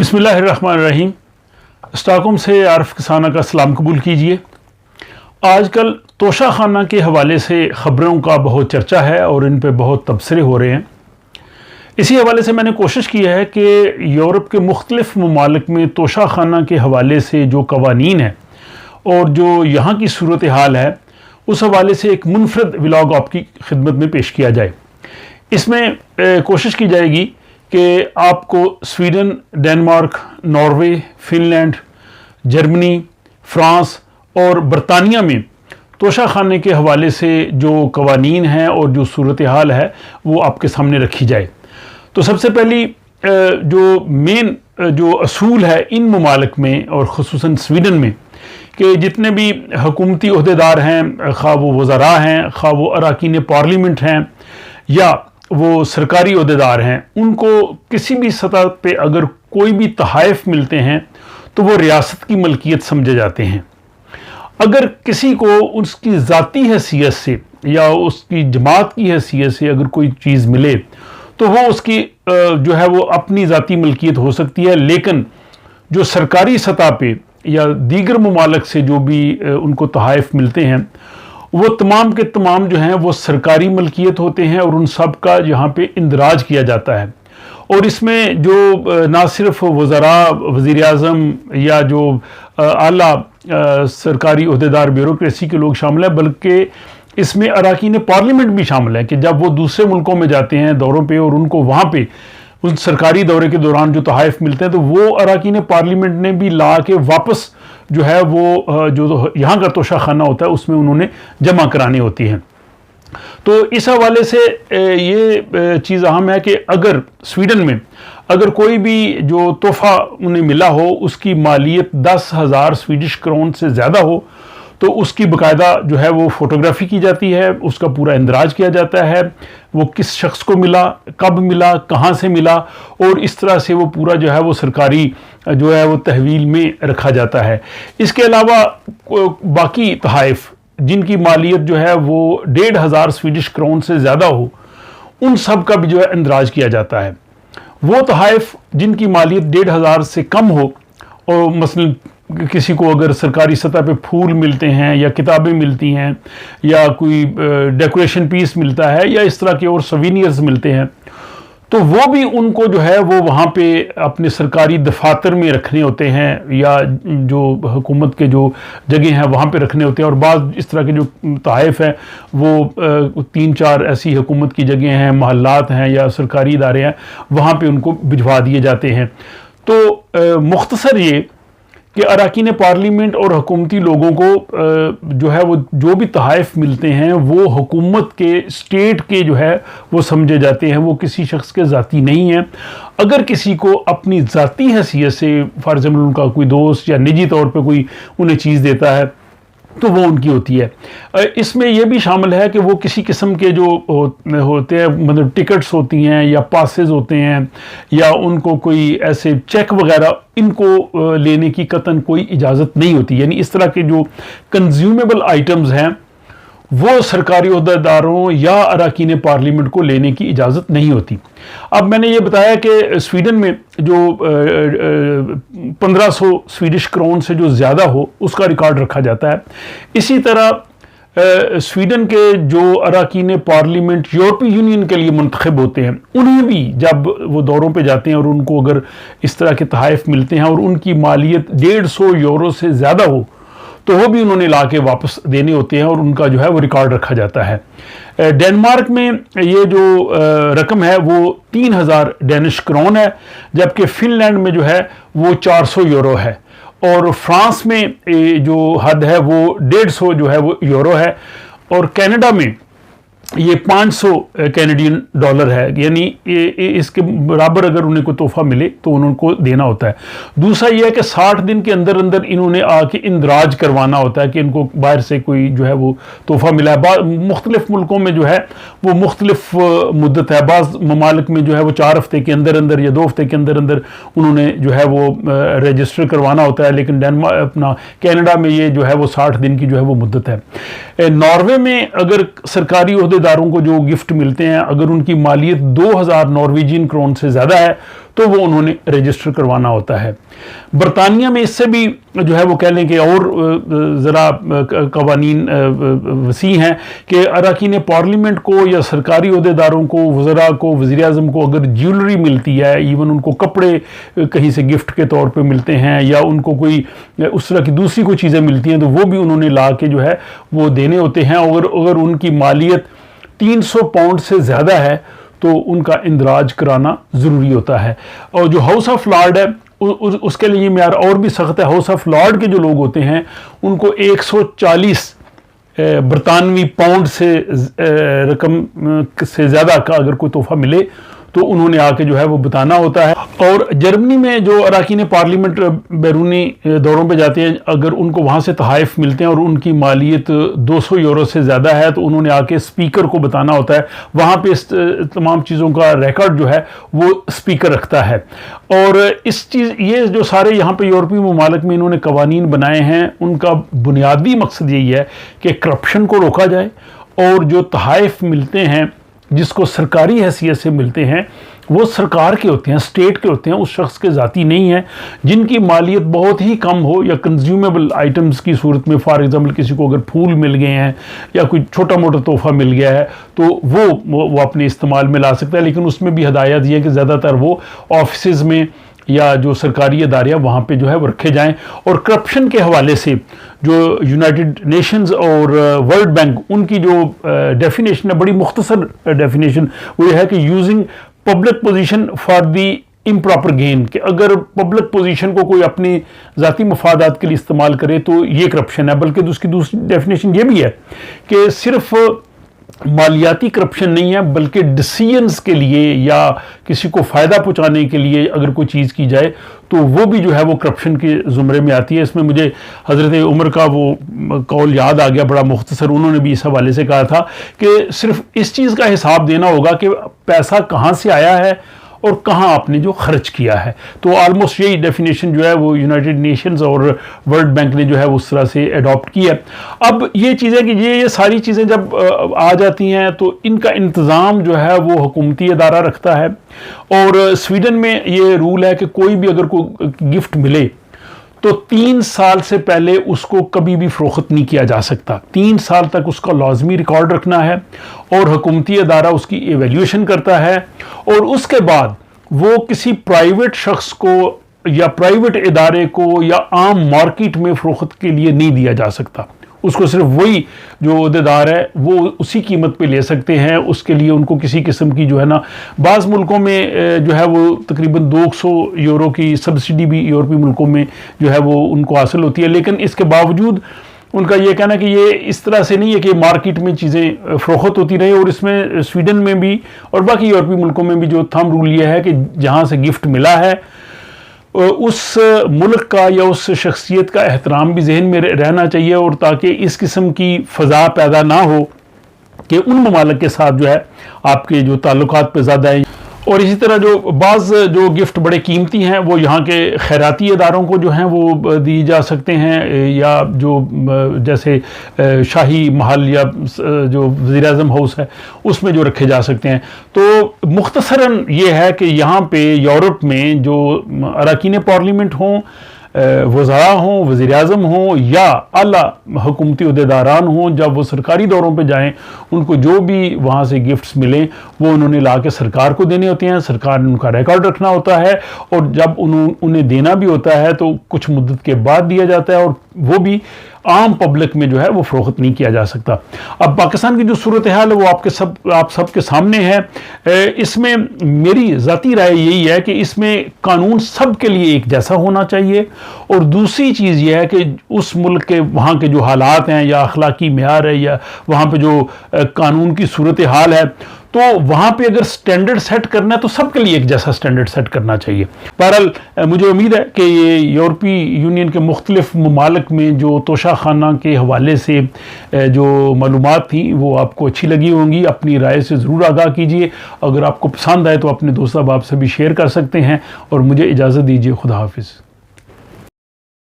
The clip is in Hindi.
बिस्मिल्लाहिर्रहमानिर्रहीम। स्टॉकहोम से आरिफ किसाना का सलाम कबूल कीजिए। आजकल तोशा खाना के हवाले से ख़बरों का बहुत चर्चा है और इन पे बहुत तबसरे हो रहे हैं। इसी हवाले से मैंने कोशिश की है कि यूरोप के मुख्तलिफ़ ममालिक में तोशा खाना के हवाले से जो कवानीन है और जो यहाँ की सूरत हाल है उस हवाले से एक मुनफरद व्लॉग आपकी खिदमत में पेश किया जाए। इसमें कोशिश की जाएगी कि आपको Sweden, Denmark, Norway, Finland, Germany, France और बरतानिया में तोशा खाने के हवाले से जो कवानीन हैं और जो सूरत हाल है वो आपके सामने रखी जाए। तो सबसे पहली जो मेन जो असूल है इन ममालिक में और ख़ुसूसन स्वीडन में कि जितने भी हुकूमती ओहदेदार हैं, खा वो वज़रा हैं, खा वो अरकान पार्लियामेंट हैं या वो सरकारी ओहदेदार हैं, उनको किसी भी सतह पे अगर कोई भी तहाइफ मिलते हैं तो वो रियासत की मलकियत समझे जाते हैं। अगर किसी को उसकी ज़ाती हैसियत से या उसकी जमात की हैसियत से अगर कोई चीज़ मिले तो वो उसकी जो है वो अपनी ज़ाती मलकियत हो सकती है, लेकिन जो सरकारी सतह पे या दीगर ममालिक से जो भी उनको तहाइफ मिलते हैं वो तमाम के तमाम जो हैं वो सरकारी मलकियत होते हैं और उन सब का यहाँ पे इंदराज किया जाता है। और इसमें जो ना सिर्फ वज़रा, वज़ीर आज़म या जो आला सरकारी ओहदेदार ब्यूरोक्रेसी के लोग शामिल हैं, बल्कि इसमें अरकान पार्लियामेंट भी शामिल है कि जब वो दूसरे मुल्कों में जाते हैं दौरों पे और उनको वहाँ पे उन सरकारी दौरे के दौरान जो तहाइफ मिलते हैं तो वो अरकान पार्लियामेंट ने भी ला के वापस जो है वो जो यहाँ का तोशा खाना होता है उसमें उन्होंने जमा करानी होती है। तो इस हवाले से ये चीज़ अहम है कि अगर स्वीडन में अगर कोई भी जो तोहफ़ा उन्हें मिला हो उसकी मालियत 10,000 स्वीडिश क्रोन से ज़्यादा हो तो उसकी बाकायदा जो है वो फ़ोटोग्राफी की जाती है, उसका पूरा इंदराज किया जाता है, वो किस शख्स को मिला, कब मिला, कहाँ से मिला, और इस तरह से वो पूरा जो है वो सरकारी जो है वो तहवील में रखा जाता है। इसके अलावा बाकी तहाइफ जिनकी मालियत जो है वो 1,500 स्वीडिश क्रोन से ज़्यादा हो उन सब का भी जो है इंदराज किया जाता है। वो तहाइफ जिनकी मालियत 1,500 से कम हो और मसलन किसी को अगर सरकारी सतह पे फूल मिलते हैं या किताबें मिलती हैं या कोई डेकोरेशन पीस मिलता है या इस तरह के और सवीनियर्स मिलते हैं तो वो भी उनको जो है वो वहाँ पे अपने सरकारी दफातर में रखने होते हैं या जो हुकूमत के जो जगह हैं वहाँ पे रखने होते हैं। और बाद इस तरह के जो तहाइफ हैं वो 3-4 ऐसी हुकूमत की जगह हैं, महल्लात हैं या सरकारी इदारे हैं, वहाँ पे उनको भिजवा दिए जाते हैं। तो मुख्तसर ये कि अरकान पार्लियामेंट और हुकूमती लोगों को जो है वो जो भी तहाइफ मिलते हैं वो हुकूमत के, स्टेट के जो है वो समझे जाते हैं, वो किसी शख्स के ज़ाती नहीं है। अगर किसी को अपनी ज़ाती हैसियत से फॉर एग्जाम्पल उनका कोई दोस्त या निजी तौर पे कोई उन्हें चीज़ देता है तो वो उनकी होती है। इसमें यह भी शामिल है कि वो किसी किस्म के जो होते हैं मतलब टिकट्स होती हैं या पासेस होते हैं या उनको कोई ऐसे चेक वगैरह इनको लेने की कतन कोई इजाज़त नहीं होती। यानी इस तरह के जो कंज्यूमेबल आइटम्स हैं वो सरकारी ओहदेदारों या अरकान पार्लियामेंट को लेने की इजाज़त नहीं होती। अब मैंने ये बताया कि स्वीडन में जो 1500 स्वीडिश क्रोन से जो ज़्यादा हो उसका रिकॉर्ड रखा जाता है। इसी तरह स्वीडन के जो अरकान पार्लियामेंट यूरोपीय यूनियन के लिए मुंतखब होते हैं उन्हें भी जब वो दौरों पे जाते हैं और उनको अगर इस तरह के तहाइफ मिलते हैं और उनकी मालियत 150 यूरो से ज़्यादा हो तो वो भी उन्होंने ला के वापस देने होते हैं और उनका जो है वो रिकॉर्ड रखा जाता है। डेनमार्क में ये जो रकम है वो 3,000 डेनिश क्रोन है, जबकि फिनलैंड में जो है वो 400 यूरो है और फ्रांस में जो हद है वो 150 जो है वो यूरो है और कनाडा में ये 500 कैनेडियन डॉलर है। यानी इसके बराबर अगर उन्हें कोई तोहफा मिले तो उनको देना होता है। दूसरा यह है कि 60 दिन के अंदर अंदर इन्होंने आके इंदराज करवाना होता है कि इनको बाहर से कोई जो है वो तोहफा मिला है। मुख्तलिफ मुल्कों में जो है वो मुख्तलिफ मुद्दत है। बाज़ ममालिक में जो है वो 4 हफ्ते के अंदर अंदर या 2 हफ्ते के अंदर अंदर उन्होंने जो है वो रजिस्टर करवाना होता है, लेकिन अपना कनाडा में ये जो है वो 60 दिन की जो है वो मुद्दत है। नॉर्वे में अगर सरकारी दारों को जो गिफ्ट मिलते हैं अगर उनकी मालियत 2,000 नॉर्वेजियन क्रोन से ज़्यादा है तो वो उन्होंने रजिस्टर करवाना होता है। बरतानिया में इससे भी जो है वो कह लें कि और ज़रा कवानीन वसी हैं कि अरकान पार्लियामेंट को या सरकारी अहदेदारों को, वज़रा को, वज़ीर-ए-आज़म को अगर ज्वेलरी मिलती है, इवन उनको कपड़े कहीं से गिफ्ट के तौर पे मिलते हैं या उनको कोई उस तरह की दूसरी कोई चीज़ें मिलती हैं, तो वो भी उन्होंने ला के जो है वो देने होते हैं। और अगर उनकी मालियत 300 पाउंड से ज़्यादा है तो उनका इंदराज कराना ज़रूरी होता है। और जो हाउस ऑफ लॉर्ड है उसके लिए म्यार और भी सख्त है। हाउस ऑफ लॉर्ड के जो लोग होते हैं उनको 140 बरतानवी पाउंड से रकम से ज़्यादा का अगर कोई तोहफा मिले तो उन्होंने आके जो है वो बताना होता है। और जर्मनी में जो अरकान पार्लियामेंट बैरूनी दौरों पे जाते हैं, अगर उनको वहाँ से तोहफ़े मिलते हैं और उनकी मालियत 200 यूरो से ज़्यादा है तो उन्होंने आके स्पीकर को बताना होता है। वहाँ पे इस तमाम चीज़ों का रिकॉर्ड जो है वो स्पीकर रखता है। और इस चीज़ ये जो सारे यहाँ पे यूरोपीय ममालिक में इन्होंने कवानीन बनाए हैं, उनका बुनियादी मकसद यही है कि करप्शन को रोका जाए और जो तोहफ़े मिलते हैं जिसको सरकारी हैसियत से मिलते हैं वो सरकार के होते हैं, स्टेट के होते हैं, उस शख्स के ज़ाती नहीं है। जिनकी मालियत बहुत ही कम हो या कंज्यूमेबल आइटम्स की सूरत में, फॉर एग्जांपल किसी को अगर फूल मिल गए हैं या कोई छोटा मोटा तोहफा मिल गया है तो वो अपने इस्तेमाल में ला सकता है। लेकिन उसमें भी हदायत ये है कि ज़्यादातर वो ऑफिस में या जो सरकारी इदारे वहाँ पे जो है वो रखे जाएं। और करप्शन के हवाले से जो यूनाइटेड नेशंस और वर्ल्ड बैंक उनकी जो डेफिनेशन है, बड़ी मुख्तसर डेफिनेशन, वो ये है कि using public position for the improper gain, कि अगर पब्लिक पोजीशन को कोई अपनी ज़ाती मफादात के लिए इस्तेमाल करे तो ये करप्शन है। बल्कि उसकी दूसरी डेफिनेशन ये भी है कि सिर्फ मालियाती करप्शन नहीं है बल्कि डिसीजंस के लिए या किसी को फ़ायदा पहुंचाने के लिए अगर कोई चीज़ की जाए तो वो भी जो है वो करप्शन के ज़ुमरे में आती है। इसमें मुझे हज़रत उमर का वो कौल याद आ गया, बड़ा मुख्तसर। उन्होंने भी इस हवाले से कहा था कि सिर्फ इस चीज़ का हिसाब देना होगा कि पैसा कहाँ से आया है और कहाँ आपने जो खर्च किया है। तो ऑलमोस्ट यही डेफिनेशन जो है वो यूनाइटेड नेशंस और वर्ल्ड बैंक ने जो है उस तरह से अडॉप्ट की है। अब ये चीज़ें कि ये सारी चीज़ें जब आ जाती हैं तो इनका इंतज़ाम जो है वो हुकूमती अदारा रखता है। और स्वीडन में ये रूल है कि कोई भी अगर कोई गिफ्ट मिले तो 3 साल से पहले उसको कभी भी फ़रोख्त नहीं किया जा सकता। 3 साल तक उसका लाजमी रिकॉर्ड रखना है और हुकूमती अदारा उसकी एवेल्यूशन करता है। और उसके बाद वो किसी प्राइवेट शख्स को या प्राइवेट इदारे को या आम मार्केट में फ़रोख्त के लिए नहीं दिया जा सकता। उसको सिर्फ वही जो अहदेदार है वो उसी कीमत पे ले सकते हैं। उसके लिए उनको किसी किस्म की जो है ना, बाज़ मुल्कों में जो है वो तकरीबन 200 यूरो की सब्सिडी भी यूरोपीय मुल्कों में जो है वो उनको हासिल होती है। लेकिन इसके बावजूद उनका ये कहना कि ये इस तरह से नहीं है कि मार्केट में चीज़ें फ़रोख्त होती रहे। और इसमें स्वीडन में भी और बाकी यूरोपीय मुल्कों में भी जो थंब रूल ये है कि जहाँ से गिफ्ट मिला है उस मुल्क का या उस शख्सियत का एहतराम भी जहन में रहना चाहिए, और ताकि इस किस्म की फ़ज़ा पैदा ना हो कि उन ममालिक के साथ जो है आपके जो ताल्लुकात पे ज़्यादा है। और इसी तरह जो बाज़ जो गिफ्ट बड़े कीमती हैं वो यहाँ के खैराती इदारों को जो हैं वो दी जा सकते हैं, या जो जैसे शाही महल या जो वज़ीर-ए-आज़म हाउस है उसमें जो रखे जा सकते हैं। तो मुख्तसरन ये है कि यहाँ पे यूरोप में जो अरकान पार्लियामेंट हों, वज़रा हों, वज़ीर-ए-आज़म हों या आला हुकूमती अहदेदारान हों, जब वो सरकारी दौरों पे जाएं उनको जो भी वहाँ से गिफ्ट्स मिलें वो उन्होंने ला के सरकार को देने होते हैं। सरकार ने उनका रिकॉर्ड रखना होता है और जब उन्हें देना भी होता है तो कुछ मुद्दत के बाद दिया जाता है, और वो भी आम पब्लिक में जो है वो फ़रोख्त नहीं किया जा सकता। अब पाकिस्तान की जो सूरत हाल है वो आप सबके सामने है। इसमें मेरी ज़ाती राय यही है कि इसमें कानून सब के लिए एक जैसा होना चाहिए, और दूसरी चीज़ ये है कि उस मुल्क के वहाँ के जो हालात हैं या अखलाकी मेयार है या वहाँ पे जो कानून की सूरत हाल है, तो वहाँ पे अगर स्टैंडर्ड सेट करना है तो सबके लिए एक जैसा स्टैंडर्ड सेट करना चाहिए। बहरहाल मुझे उम्मीद है कि ये यूरोपीय यूनियन के मुख्तलिफ ममालिक में जो तोशा खाना के हवाले से जो मालूमात थी वो आपको अच्छी लगी होंगी। अपनी राय से ज़रूर आगाह कीजिए। अगर आपको पसंद आए तो अपने दोस्त अहबाब से भी शेयर कर सकते हैं, और मुझे इजाज़त दीजिए। खुदा हाफिज़।